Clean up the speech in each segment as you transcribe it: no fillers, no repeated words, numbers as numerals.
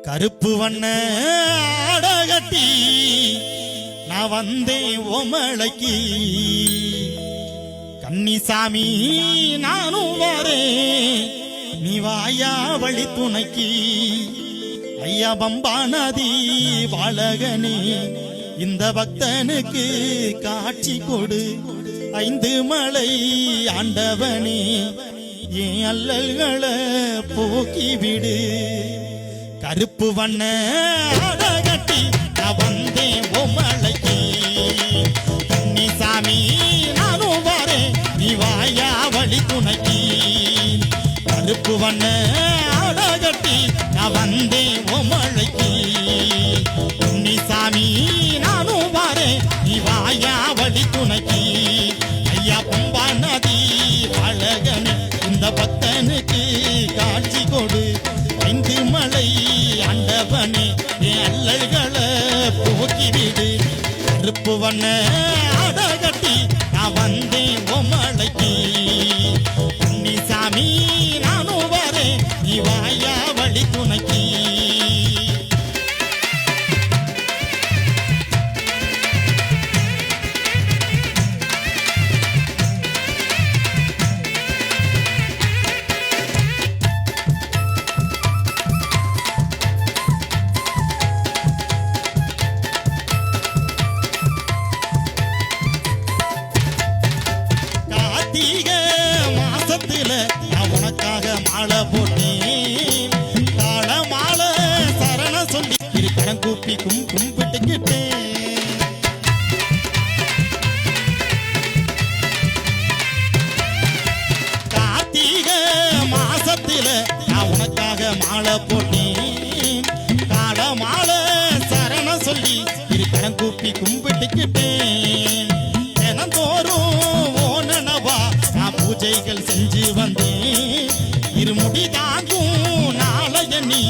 கருப்பு வண்ண ஆடகட்டி நான் வந்தேன் ஓமலைக்கு கன்னிசாமி நானும் வரேன் நீ வாயா வழி துணைக்கு ஐயா பம்பா நதி வாழகனே இந்த பக்தனுக்கு காட்சி கொடு ஐந்து மலை ஆண்டவனே ஏன் அல்லல்களை போக்கி விடு கருப்பு வண்ண ஆடகட்டி நான் வந்தேன் ஓமலைக்கு கன்னிசாமி நானும் வரேன் நீ வாயா வழி துணைக்கு கருப்பு வண்ண ஆடகட்டி நான் வந்தேன் ஓமலைக்கு கன்னிசாமி நானும் வரேன் நீ வாயா வழி துணைக்கு ஐயா பம்பா நதி அழகனே இந்த பக்தனுக்கு காட்சி கொடு ஐந்து மலை ஆண்டவனே என் அல்லல்களை போக்கி விடு கருப்பு வண்ண ஆடகட்டி நான் வந்தேன் ஓமலைக்கு கன்னிசாமி நானும் வரேன் நீ வாயா வழி துணைக்கு மாசத்துல நான் உனக்காக மாலை போட்டேன் கால மாலை சரண சொல்லி இருக்கடம் கூப்பி கும்பிட்டுக்கிட்டேன் கார்த்திகை மாசத்துல நான் உனக்காக மாலை போட்டேன் கால மாலை சரண சொல்லி இருக்கடம் கூப்பி கும்பிட்டுக்கிட்டேன் தினந்தோறும் பூஜைகள் செஞ்சு வந்தேன் இருமுடி தாங்கும் நாளைய நீ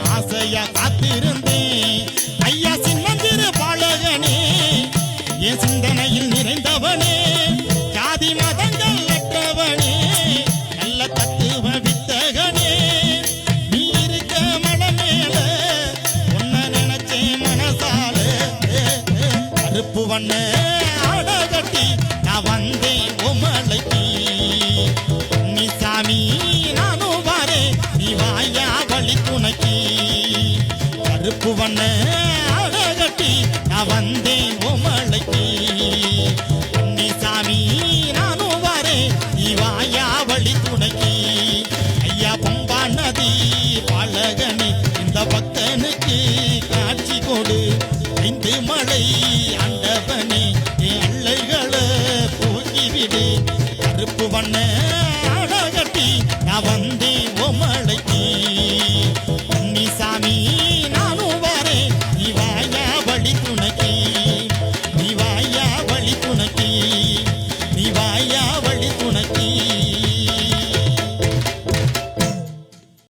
ஆசையா காத்து